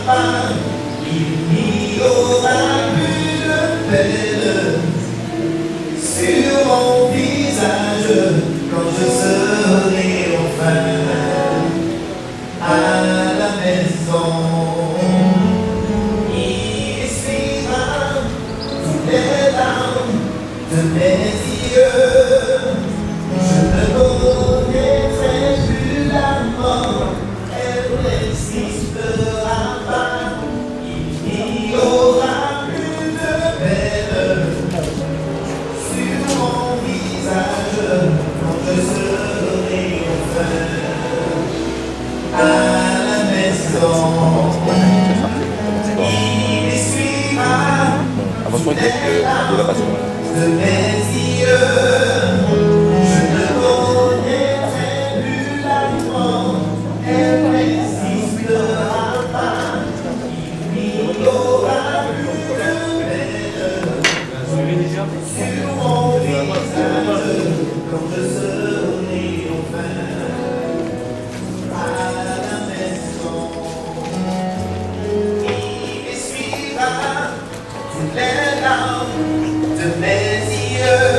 fin, il n'y aura plus de peine sur mon visage quand je serai enfin à la maison. Il essuiera toutes les larmes de mes yeux. Je ne connaîtrai plus la mort, elle n'existera pas. Il n'y aura plus de peine sur mon visage quand je serai enfin à la maison. Il essuiera toutes les larmes de mes yeux.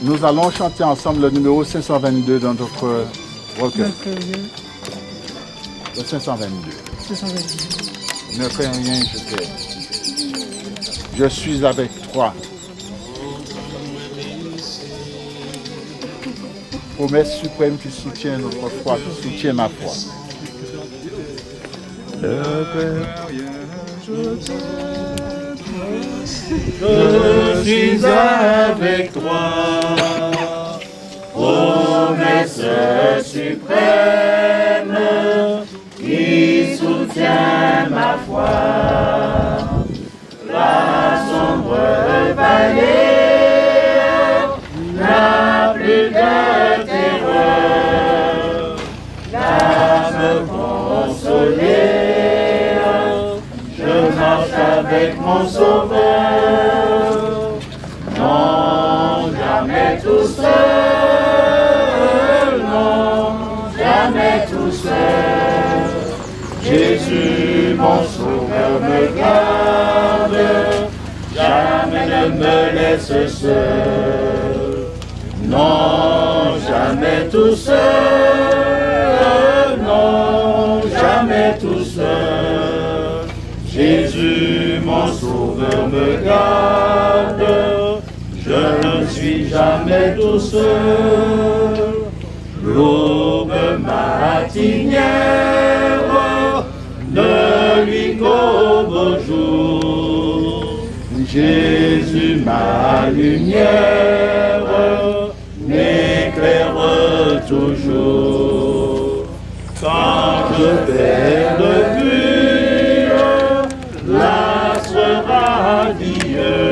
Nous allons chanter ensemble le numéro 522 dans notre recueil. Le 522. Ne fais rien, je t'aime. Je suis avec toi. Promesse suprême qui soutient notre foi, qui soutient ma foi. Je suis avec toi, promesse suprême qui soutient ma foi. La sombre vallée n'a plus de terreur, l'âme consolée, je marche avec mon Sauveur. Non, jamais tout seul, non, jamais tout seul. Jésus, mon Sauveur, me garde. ne me laisse seul. Non, jamais tout seul. Non, jamais tout seul. Jésus, mon sauveur, me garde. Je ne suis jamais tout seul. L'aube matinière ne lui qu'au beau jour. Jésus, ma lumière, m'éclaire toujours. Quand je perds de vue l'astre radieux,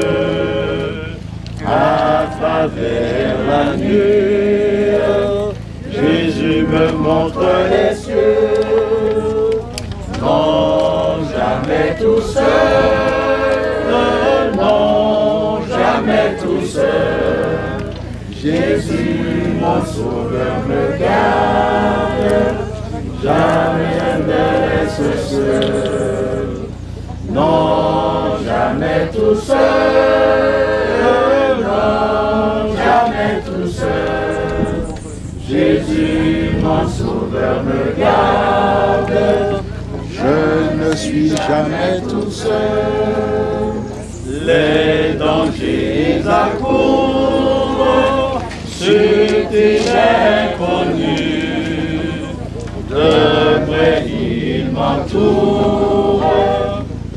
à travers la nuit, Jésus me montre les cieux. Non, jamais tout seul. Non, jamais tout seul. Jésus, mon sauveur, me garde. Jamais ne me laisse seul. Non, jamais tout seul. Non, jamais tout seul. Jésus, mon sauveur, me garde. Je ne suis jamais tout seul. Les dangers accourent sur tes inconnus. De près ils m'entourent,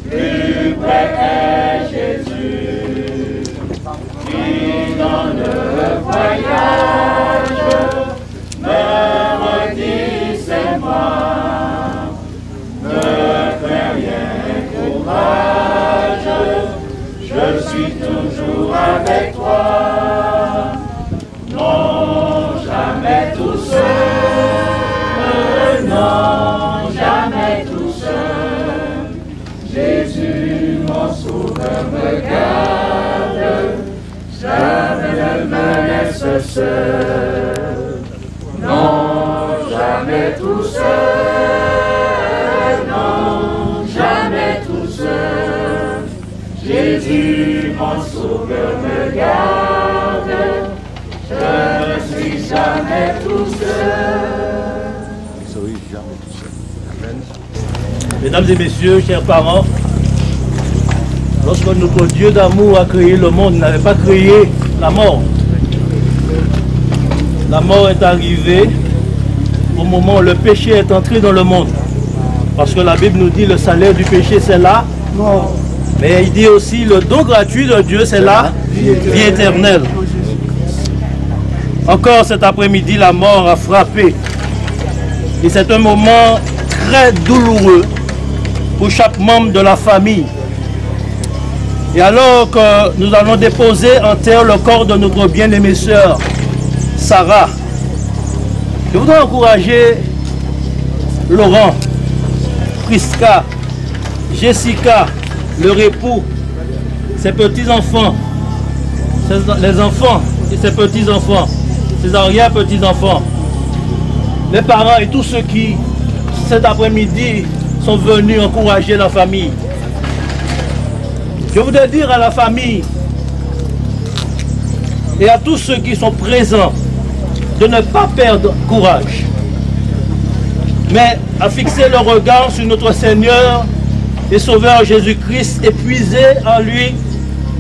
plus près est Jésus, qui dans le voyage me redit c'est moi. Ne crains rien, courage, je suis toujours avec toi. Non, jamais tout seul. Non, jamais tout seul. Jésus, mon sauveur, me garde. Jamais ne me laisse seul. Non, jamais tout seul. Non, jamais tout seul. Jésus, mon sauveur, me garde. Je ne suis jamais tout seul. Mesdames et messieurs, chers parents, lorsque notre Dieu d'amour a créé le monde, il n'avait pas créé la mort. La mort est arrivée au moment où le péché est entré dans le monde. Parce que la Bible nous dit le salaire du péché, c'est la mort. Mais il dit aussi le don gratuit de Dieu, c'est la vie éternelle. Encore cet après-midi, la mort a frappé. Et c'est un moment très douloureux pour chaque membre de la famille. Et alors que nous allons déposer en terre le corps de notre bien-aimée sœur, Sarah, je voudrais encourager Laurent, Prisca, Jessica, leur époux, ses petits-enfants, les enfants et ses petits-enfants, ses arrière-petits-enfants, les parents et tous ceux qui, cet après-midi, sont venus encourager la famille. Je voudrais dire à la famille et à tous ceux qui sont présents de ne pas perdre courage, mais à fixer le regard sur notre Seigneur et Sauveur Jésus-Christ et puiser en lui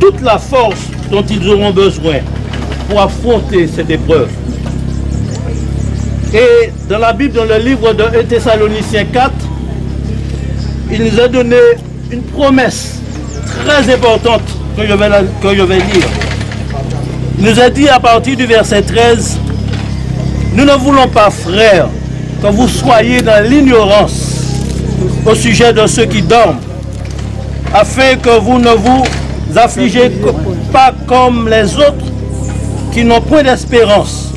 toute la force dont ils auront besoin pour affronter cette épreuve. Et dans la Bible, dans le livre de 1 Thessaloniciens 4, il nous a donné une promesse très importante que je vais lire. Il nous a dit à partir du verset 13, « Nous ne voulons pas, frères, que vous soyez dans l'ignorance au sujet de ceux qui dorment, afin que vous ne vous affligez pas comme les autres qui n'ont point d'espérance.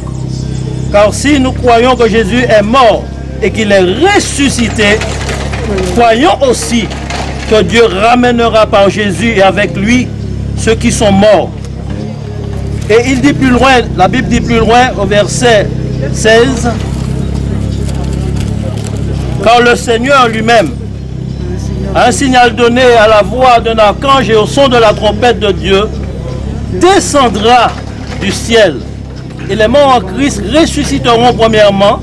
Car si nous croyons que Jésus est mort et qu'il est ressuscité, croyons aussi que Dieu ramènera par Jésus et avec lui ceux qui sont morts. » Et il dit plus loin, la Bible dit plus loin au verset 16, « Car le Seigneur lui-même a un signal donné à la voix d'un archange et au son de la trompette de Dieu, descendra du ciel. Et les morts en Christ ressusciteront premièrement.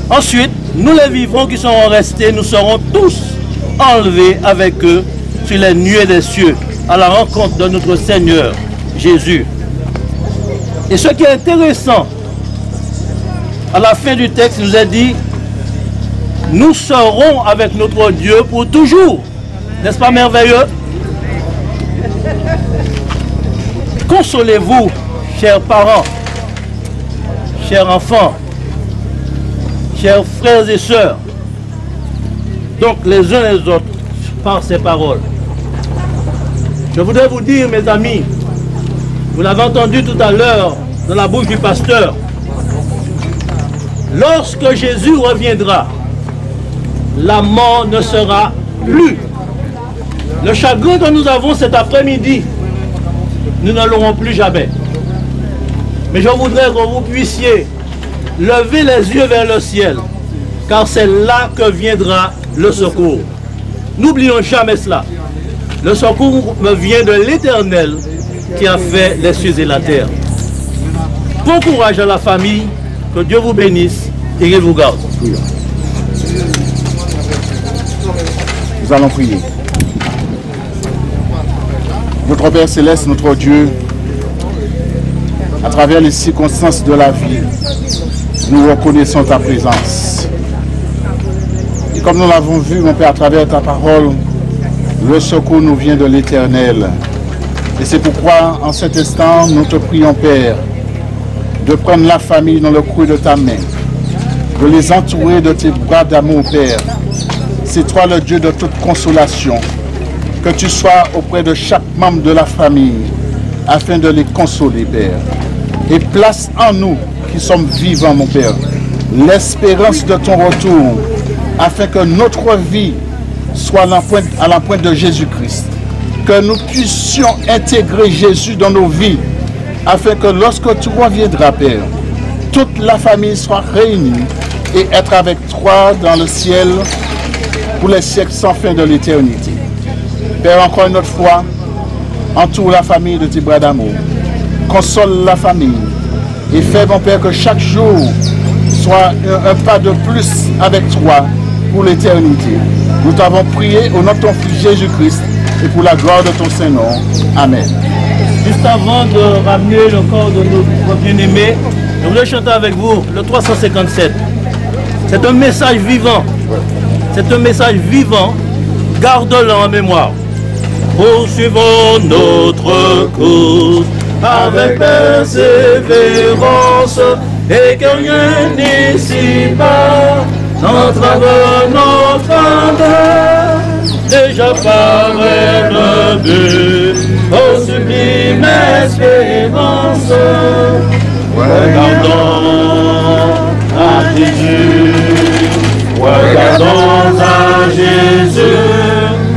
Ensuite, nous les vivants qui seront restés, nous serons tous enlevés avec eux sur les nuées des cieux, à la rencontre de notre Seigneur Jésus. Et ce qui est intéressant, à la fin du texte, il nous est dit, nous serons avec notre Dieu pour toujours. N'est-ce pas merveilleux? Consolez-vous, chers parents, chers enfants, chers frères et sœurs, donc les uns les autres, par ces paroles. Je voudrais vous dire, mes amis, vous l'avez entendu tout à l'heure dans la bouche du pasteur, lorsque Jésus reviendra, la mort ne sera plus. Le chagrin que nous avons cet après-midi, nous ne l'aurons plus jamais. Mais je voudrais que vous puissiez lever les yeux vers le ciel, car c'est là que viendra le secours. N'oublions jamais cela. Le secours me vient de l'Éternel qui a fait les cieux et la terre. Bon courage à la famille, que Dieu vous bénisse et qu'il vous garde. Nous allons prier. Notre Père Céleste, notre Dieu, à travers les circonstances de la vie, nous reconnaissons ta présence. Et comme nous l'avons vu, mon Père, à travers ta parole, le secours nous vient de l'Éternel. Et c'est pourquoi, en cet instant, nous te prions, Père, de prendre la famille dans le creux de ta main, de les entourer de tes bras d'amour, Père. C'est toi le Dieu de toute consolation. Que tu sois auprès de chaque membre de la famille, afin de les consoler, Père. Et place en nous, qui sommes vivants, mon Père, l'espérance de ton retour, afin que notre vie soit à la pointe de Jésus-Christ. Que nous puissions intégrer Jésus dans nos vies, afin que lorsque tu reviendras, Père, toute la famille soit réunie et être avec toi dans le ciel pour les siècles sans fin de l'éternité. Père, encore une autre fois, entoure la famille de tes bras d'amour. Console la famille. Et fais, mon Père, que chaque jour soit un pas de plus avec toi pour l'éternité. Nous t'avons prié au nom de ton Fils Jésus-Christ et pour la gloire de ton Saint-Nom. Amen. Juste avant de ramener le corps de notre bien-aimé, je voulais chanter avec vous le 357. C'est un message vivant. C'est un message vivant. Garde-le en mémoire. Poursuivons notre course avec persévérance et que rien n'ici-bas n'entrave notre ardeur. Déjà paraît le but, ô sublime espérance. Regardons à Jésus, regardons à Jésus,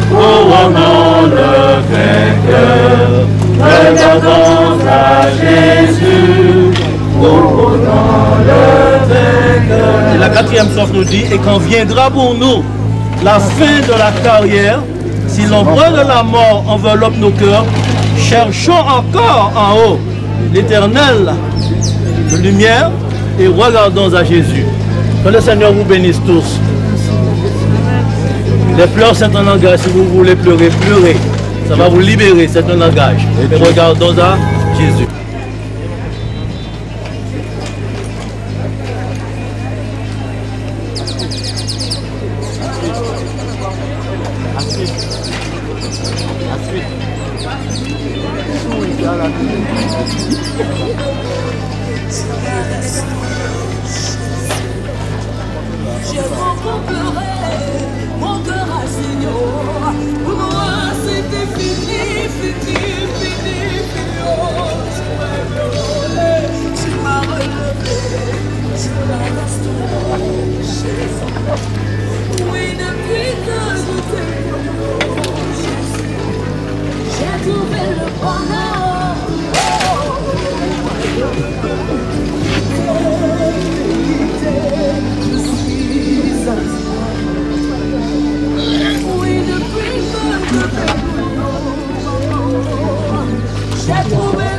couronnons le vainqueur. Regardons à Jésus, couronnons le vainqueur. Et la quatrième sorte nous dit, et quand viendra pour nous la fin de la carrière, si l'ombre de la mort enveloppe nos cœurs, cherchons encore en haut l'Éternel de lumière et regardons à Jésus. Que le Seigneur vous bénisse tous. Les pleurs, c'est un langage. Si vous voulez pleurer, pleurez. Ça va vous libérer, c'est un langage. Et regardons à Jésus. Je rencontrerai mon cœur à Seigneur. Pour moi, c'était fini, fini, fini, fini. Tu m'as relevé, je la resterai. Oui, depuis que je t'ai vu, j'ai trouvé le bonheur. Oui, depuis que je t'ai vu, j'ai trouvé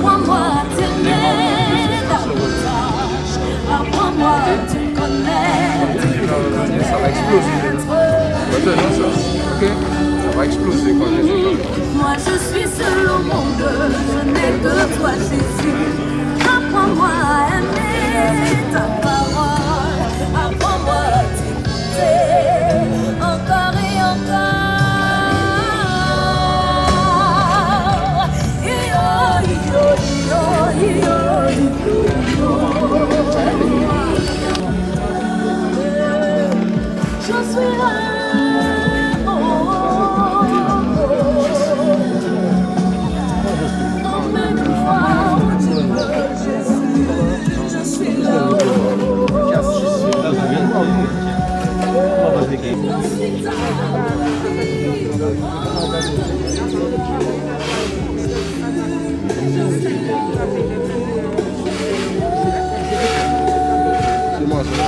Apprends-moi à t'aimer davantage. Apprends-moi à te connaître. Ça va exploser. Maintenant, ça. Ok? Ça va exploser quand je suis. Moi je suis seul au monde, je n'ai que toi Jésus. Apprends-moi à aimer ta parole. Apprends-moi à t'écouter encore et encore. Je suis là. C'est moi, c'est moi.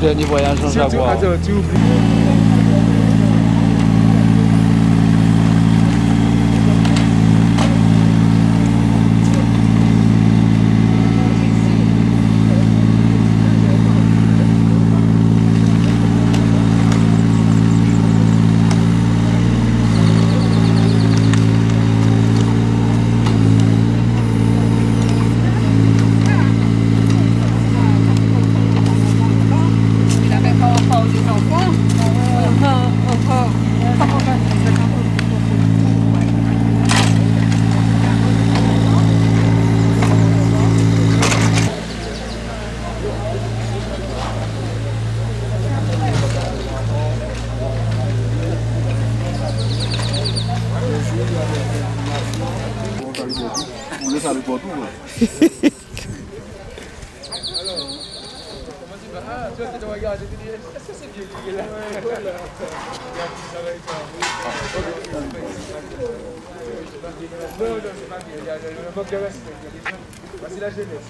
Dernier voyage en Jaguar. Attends, tu oublies. C'est la jeunesse.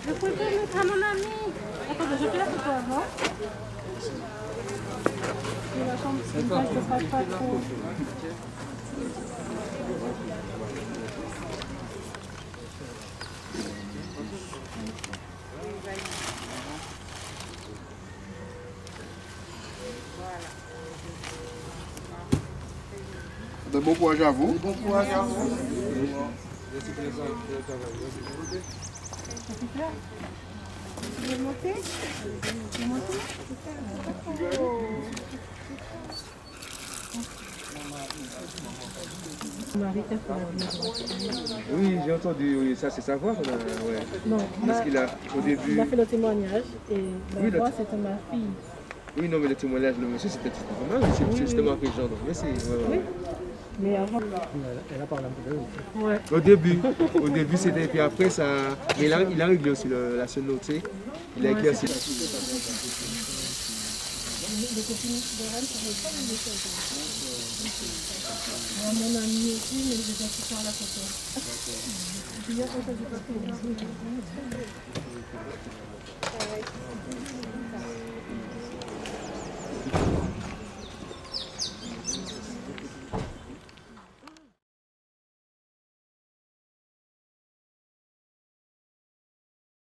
Je peux pas mettre à mon ami. Attends, je fais la photo avant. Et la chambre, c'est pas, je ne passe pas trop. De bon courage à vous. Bon courage à vous. Tu veux monter? Tu veux monter? Oui, j'ai entendu, oui, ça c'est savoir. Ouais. Non, Parce qu'il a, au début... il a fait le témoignage et Oui, la voix c'était ma fille. Oui, non, mais le témoignage, le monsieur, c'était pas mal. C'est justement après Jean, donc merci. Oui. Mais avant. Elle a parlé un peu de Ouais. Au début c'était, puis après ça. Mais là, il a réglé aussi la seule note, tu sais. Il a écrit aussi. Les copines de Rennes, ça ne veut pas les laisser. Mon ami aussi, mais je vais faire la photo. Puis après ça, j'ai pas fait.